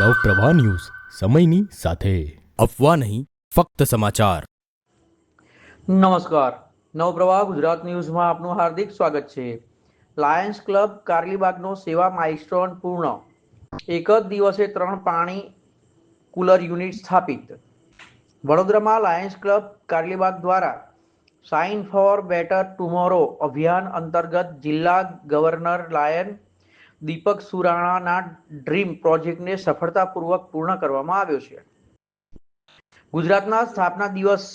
Navpravah news સમયની સાથે અફવા નહીં ફક્ત સમાચાર। નમસ્કાર, નવપ્રવાહ ગુજરાત ન્યૂઝમાં આપનું હાર્દિક સ્વાગત છે। લાયન્સ ક્લબ કારલીબાગનો સેવા માઇલસ્ટોન પૂર્ણ। એક જ દિવસે 3 પાણી કુલર યુનિટ સ્થાપિત। વડોદરામાં લાયન્સ ક્લબ કારલીબાગ દ્વારા સાઇન ફોર બેટર ટુમોરો અભિયાન અંતર્ગત જિલ્લા ગવર્નર લાયન દીપક સુરાણાના ડ્રીમ પ્રોજેક્ટને સફળતાપૂર્વક પૂર્ણ કરવામાં આવ્યો છે। ગુજરાતના સ્થાપના દિવસ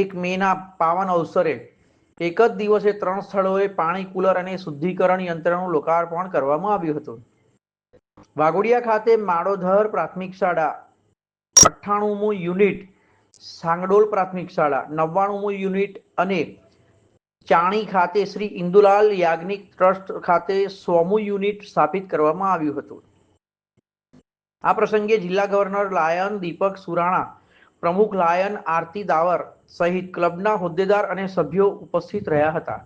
1 મેના પાવન અવસરે એક જ દિવસે 3 સ્થળોએ પાણી કુલર અને શુદ્ધિકરણ યંત્રનું લોકાર્પણ કરવામાં આવ્યું હતું। વાઘોડિયા ખાતે માળોધર પ્રાથમિક શાળા 98મું યુનિટ, સાંગડોળ પ્રાથમિક શાળા 99મું યુનિટ અને ચાણી ખાતે શ્રી ઇન્દુલાલ યાજ્ઞિક ટ્રસ્ટ ખાતે 100મું યુનિટ સ્થાપિત કરવામાં આવ્યું હતું। આ પ્રસંગે જિલ્લા ગવર્નર લાયન દીપક સુરાણા, પ્રમુખ લાયન આરતી દાવર સહિત ક્લબના હોદ્દેદાર અને સભ્યો ઉપસ્થિત રહ્યા હતા।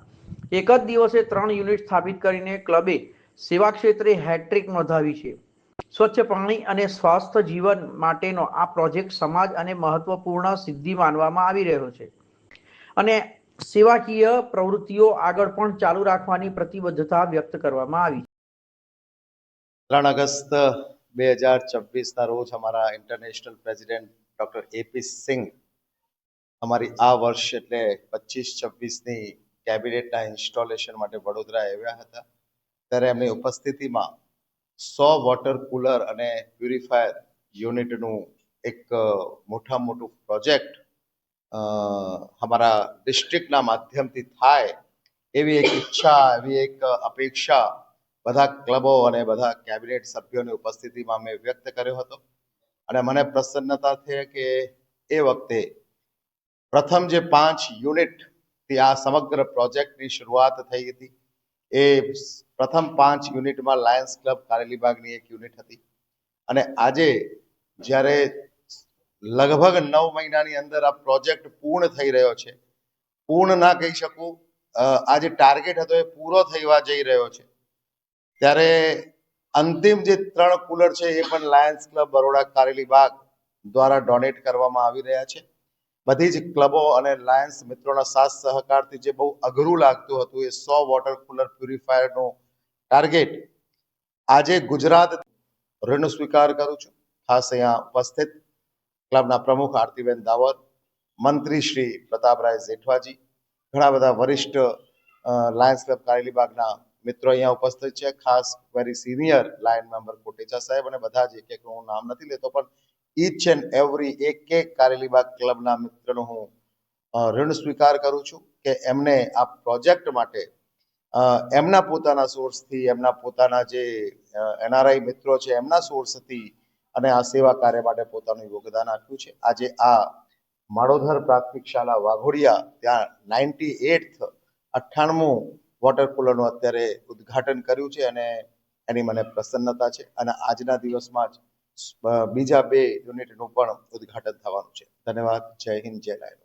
એક જ દિવસે 3 યુનિટ સ્થાપિત કરીને ક્લબે સેવા ક્ષેત્રે હેટ્રિક નોંધાવી છે। સ્વચ્છ પાણી અને સ્વાસ્થ્ય જીવન માટેનો આ પ્રોજેક્ટ સમાજ અને મહત્વપૂર્ણ સિદ્ધિ માનવામાં આવી રહ્યો છે અને સેવાકીય પ્રવૃત્તિઓ આગળ પણ ચાલુ રાખવાની પ્રતિબદ્ધતા વ્યક્ત કરવામાં આવી। 3 અગસ્ત 2024ના રોજ અમારા international president doctor AP Singh અમારી આ વર્ષ એટલે 25-26ની કેબિનેટના ઇન્સ્ટોલેશન માટે વડોદરા આવ્યા હતા। ત્યારે એમની ઉપસ્થિતિમાં 100 વોટર કુલર અને પ્યુરિફાયર યુનિટનું એક મોટું પ્રોજેક્ટ અમારા ડિસ્ટ્રિક્ટના માધ્યમથી થાય એવી એક ઈચ્છા, એવી એક અપેક્ષા બધા ક્લબો અને બધા કેબિનેટ સભ્યોની ઉપસ્થિતિમાં મેં વ્યક્ત કર્યો હતો અને મને પ્રસન્નતા થઈ કે એ વખતે પ્રથમ જે 5 યુનિટથી આ સમગ્ર પ્રોજેક્ટની શરૂઆત થઈ હતી એ પ્રથમ 5 યુનિટમાં લાયન્સ ક્લબ કારેલીબાગની એક યુનિટ હતી અને આજે જ્યારે લગભગ 9 મહિનાની અંદર આ પ્રોજેક્ટ પૂર્ણ થઈ રહ્યો છે, પૂર્ણ ના કહી શકું, આ જે ટાર્ગેટ હતો એ પૂરો થવા જઈ રહ્યો છે, ત્યારે અંતિમ જે 3 કુલર છે એ પણ લાયન્સ ક્લબ બરોડા કારેલીબાગ દ્વારા ડોનેટ કરવામાં આવી રહ્યા છે। બધી જ ક્લબો અને લાયન્સ મિત્રોના સાથ સહકારથી જે બહુ અઘરું લાગતું હતું એ 100 વોટર કુલર પ્યુરિફાયરનો ટાર્ગેટ આજે ગુજરાત ઋણ સ્વીકાર કરું છું। ખાસ અહીંયા ઉપસ્થિત ક્લબના પ્રમુખ આરતીબેન દાવર, મંત્રી શ્રી પ્રતાપરાય જેઠવાજી, ઘણા બધા વરિષ્ઠ લાયન્સ ક્લબ કારેલીબાગના મિત્રો અહીંયા ઉપસ્થિત છે। ખાસ very senior lion member Kotecha સાહેબ અને બધા જ એક હું નામ નથી લેતો પણ ઈચ એન્ડ એવરી એક કારેલીબાગ ક્લબના મિત્રનું હું ઋણ સ્વીકાર કરું છું કે એમને આ પ્રોજેક્ટ માટે એમના પોતાના સોર્સથી, એમના પોતાના જે એનઆરઆઈ મિત્રો છે એમના સોર્સથી અને આ સેવા કાર્ય માટે પોતાનું યોગદાન આપ્યું છે। આજે આ માળોધર પ્રાથમિક શાળા વાઘોડિયા ત્યાં 98મું વોટર કુલરનું અત્યારે ઉદ્ઘાટન કર્યું છે અને એની મને પ્રસન્નતા છે અને આજના દિવસમાં જ બીજા 2 યુનિટનું પણ ઉદ્ઘાટન થવાનું છે। ધન્યવાદ। જય હિન્દ, જય લાયન।